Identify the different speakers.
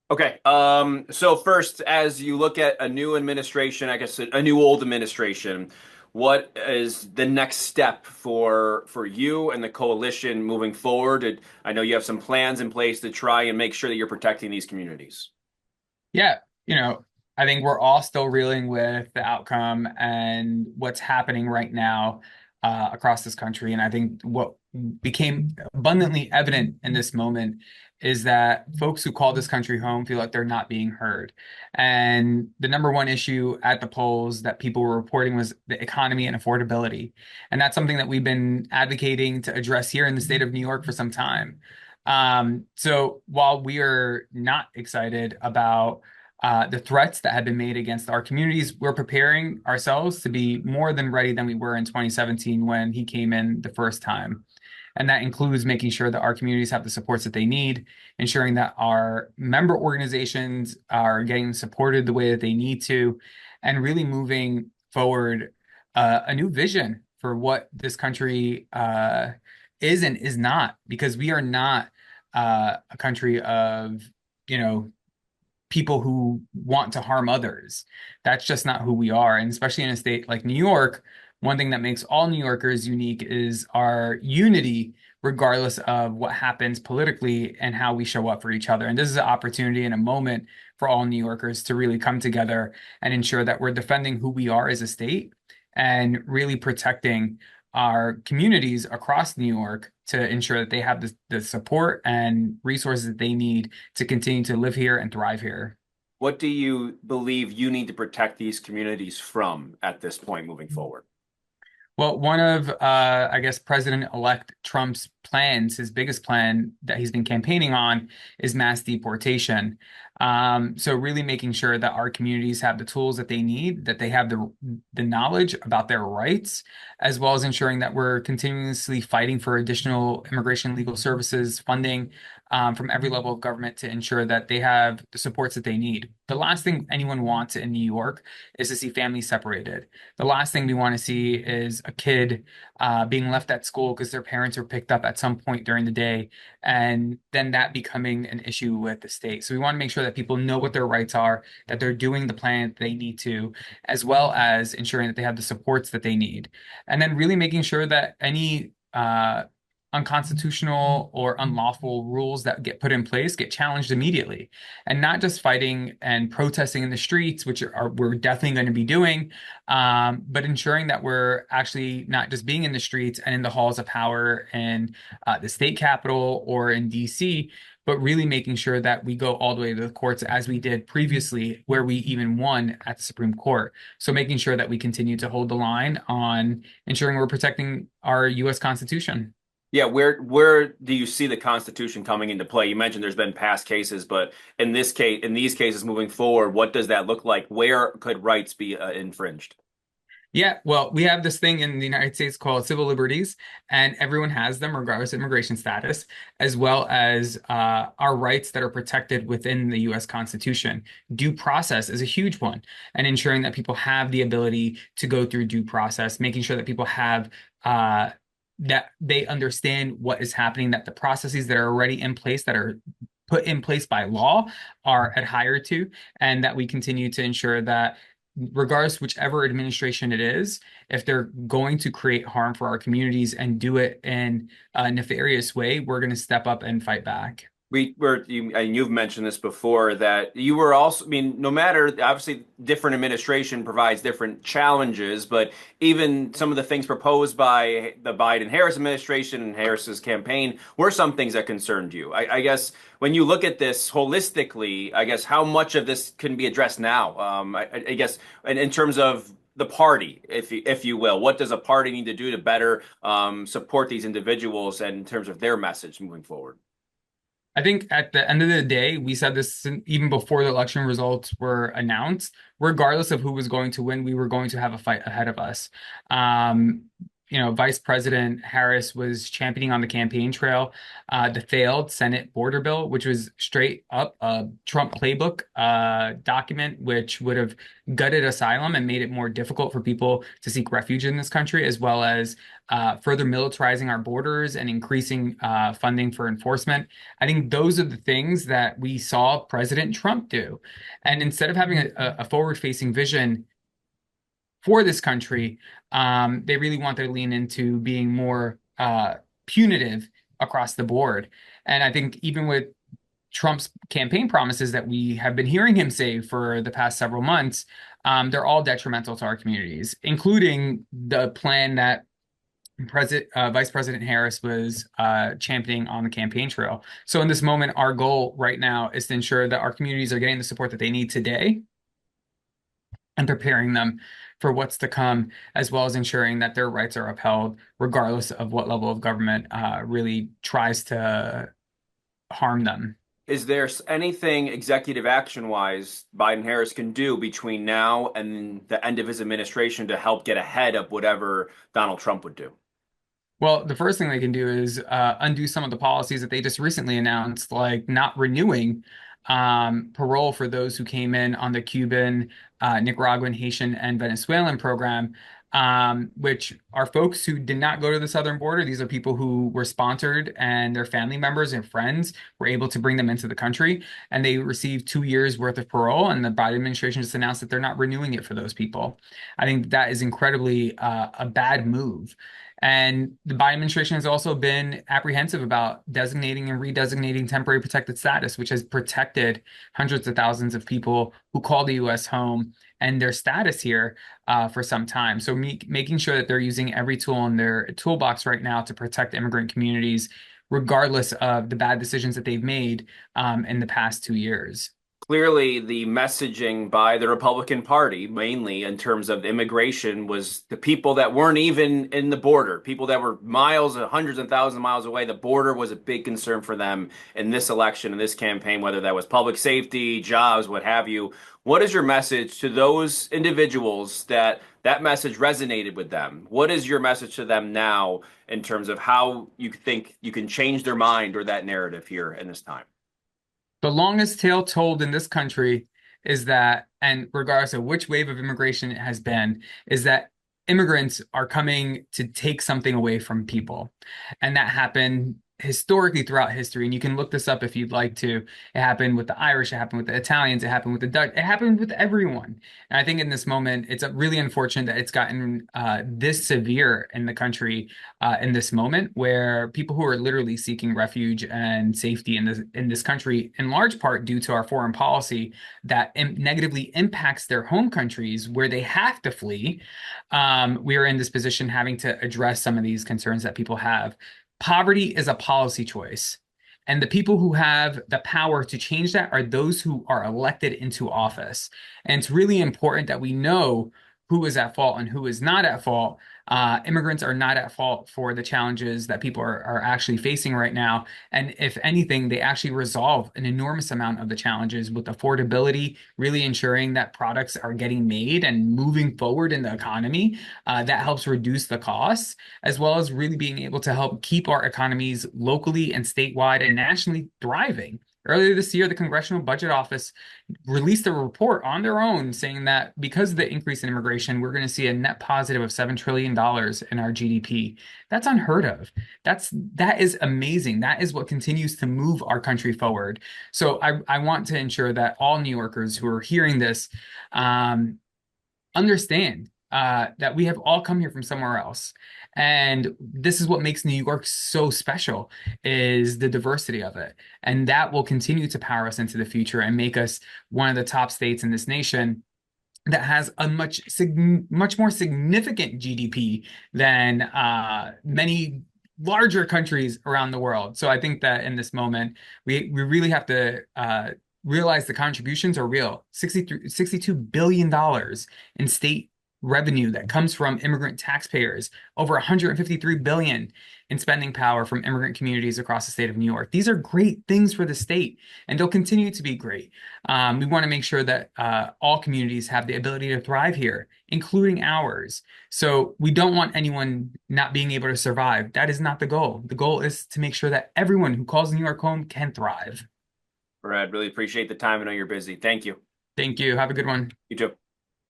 Speaker 1: Okay. So first, as you look at a new administration, I guess a new old administration, what is the next step for you and the coalition moving forward? I know you have some plans in place to try and make sure that you're protecting these communities.
Speaker 2: Yeah, you know, I think we're all still reeling with the outcome and what's happening right now across this country. And I think what became abundantly evident in this moment is that folks who call this country home feel like they're not being heard. And the number one issue at the polls that people were reporting was the economy and affordability. And that's something that we've been advocating to address here in the state of New York for some time. So while we are not excited about the threats that have been made against our communities, we're preparing ourselves to be more than ready than we were in 2017 when he came in the first time. And that includes making sure that our communities have the supports that they need, ensuring that our member organizations are getting supported the way that they need to, and really moving forward a new vision for what this country is and is not, because we are not a country of, you know, people who want to harm others. That's just not who we are. And especially in a state like New York, one thing that makes all New Yorkers unique is our unity, regardless of what happens politically and how we show up for each other. And this is an opportunity and a moment for all New Yorkers to really come together and ensure that we're defending who we are as a state and really protecting our communities across New York to ensure that they have the support and resources that they need to continue to live here and thrive here.
Speaker 1: What do you believe you need to protect these communities from at this point moving forward?
Speaker 2: Well, one of, I guess, President-elect Trump's plans, his biggest plan that he's been campaigning on is mass deportation. So really making sure that our communities have the tools that they need, that they have the knowledge about their rights, as well as ensuring that we're continuously fighting for additional immigration legal services funding from every level of government to ensure that they have the supports that they need. The last thing anyone wants in New York is to see families separated. The last thing we want to see is a kid being left at school because their parents were picked up at some point during the day, and then that becoming an issue with the state. So we want to make sure that people know what their rights are, that they're doing the plan that they need to, as well as ensuring that they have the supports that they need. And then really making sure that any unconstitutional or unlawful rules that get put in place get challenged immediately, and not just fighting and protesting in the streets, which we're definitely going to be doing, but ensuring that we're actually not just being in the streets and in the halls of power in the state capitol or in DC, but really making sure that we go all the way to the courts as we did previously, where we even won at the Supreme Court. So making sure that we continue to hold the line on ensuring we're protecting our U.S. Constitution.
Speaker 1: Yeah, where do you see the Constitution coming into play? You mentioned there's been past cases, but in these cases moving forward, what does that look like? Where could rights be infringed?
Speaker 2: Yeah, well, we have this thing in the United States called civil liberties, and everyone has them regardless of immigration status, as well as our rights that are protected within the US Constitution. Due process is a huge one, and ensuring that people have the ability to go through due process, making sure that people have that they understand what is happening, that the processes that are already in place, that are put in place by law, are adhered to, and that we continue to ensure that regardless whichever administration it is, if they're going to create harm for our communities and do it in a nefarious way, we're going to step up and fight back.
Speaker 1: And you've mentioned this before that you were also, I mean, no matter, obviously, different administration provides different challenges, but even some of the things proposed by the Biden-Harris administration and Harris's campaign were some things that concerned you. I guess when you look at this holistically, I guess how much of this can be addressed now? I guess in terms of the party, if you will, what does a party need to do to better support these individuals and in terms of their message moving forward?
Speaker 2: I think at the end of the day, we said this even before the election results were announced, regardless of who was going to win, we were going to have a fight ahead of us. Um, Vice President Harris was championing on the campaign trail the failed Senate border bill, which was straight up a Trump playbook document, which would have gutted asylum and made it more difficult for people to seek refuge in this country, as well as further militarizing our borders and increasing funding for enforcement. I think those are the things that we saw President Trump do. And instead of having a forward-facing vision for this country, they really want to lean into being more punitive across the board. And I think even with Trump's campaign promises that we have been hearing him say for the past several months, they're all detrimental to our communities, including the plan that Vice President Harris was championing on the campaign trail. So in this moment, our goal right now is to ensure that our communities are getting the support that they need today and preparing them for what's to come, as well as ensuring that their rights are upheld, regardless of what level of government really tries to harm them.
Speaker 1: Is there anything executive action wise Biden Harris can do between now and the end of his administration to help get ahead of whatever Donald Trump would do?
Speaker 2: Well, the first thing they can do is undo some of the policies that they just recently announced, like not renewing parole for those who came in on the Cuban, Nicaraguan, Haitian, and Venezuelan program, which are folks who did not go to the southern border. These are people who were sponsored and their family members and friends were able to bring them into the country, and they received 2 years worth of parole. And the Biden administration just announced that they're not renewing it for those people. I think that is incredibly a bad move. And the Biden administration has also been apprehensive about designating and redesignating temporary protected status, which has protected hundreds of thousands of people who call the U.S. home and their status here for some time. So making sure that they're using every tool in their toolbox right now to protect immigrant communities, regardless of the bad decisions that they've made in the past 2 years.
Speaker 1: Clearly, the messaging by the Republican Party, mainly in terms of immigration, was the people that weren't even in the border, people that were miles, hundreds and thousands of miles away. The border was a big concern for them in this election, in this campaign, whether that was public safety, jobs, what have you. What is your message to those individuals that message resonated with them? What is your message to them now in terms of how you think you can change their mind or that narrative here in this time?
Speaker 2: The longest tale told in this country is that, and regardless of which wave of immigration it has been, is that immigrants are coming to take something away from people. And that happened historically throughout history. And you can look this up if you'd like to. It happened with the Irish, it happened with the Italians, it happened with the Dutch, it happened with everyone. And I think in this moment, it's really unfortunate that it's gotten this severe in the country in this moment, where people who are literally seeking refuge and safety in this country, in large part due to our foreign policy that negatively impacts their home countries where they have to flee, we are in this position having to address some of these concerns that people have. Poverty is a policy choice. And the people who have the power to change that are those who are elected into office. And it's really important that we know who is at fault and who is not at fault. Immigrants are not at fault for the challenges that people are actually facing right now. And if anything, they actually resolve an enormous amount of the challenges with affordability, really ensuring that products are getting made and moving forward in the economy. That helps reduce the costs, as well as really being able to help keep our economies locally and statewide and nationally thriving. Earlier this year, the Congressional Budget Office released a report on their own saying that because of the increase in immigration, we're going to see a net positive of $7 trillion in our GDP. That's unheard of. That is amazing. That is what continues to move our country forward. So I want to ensure that all New Yorkers who are hearing this understand that we have all come here from somewhere else. And this is what makes New York so special, is the diversity of it. And that will continue to power us into the future and make us one of the top states in this nation that has a much more significant GDP than many larger countries around the world. So I think that in this moment, we really have to realize the contributions are real. $62 billion in state revenue that comes from immigrant taxpayers, over 153 billion in spending power from immigrant communities across the state of New York. These are great things for the state, and they'll continue to be great. We want to make sure that all communities have the ability to thrive here, including ours. So we don't want anyone not being able to survive. That is not the goal. The goal is to make sure that everyone who calls New York home can thrive.
Speaker 1: Brad, really appreciate the time. I know you're busy. Thank you.
Speaker 2: Thank you. Have a good one.
Speaker 1: You too.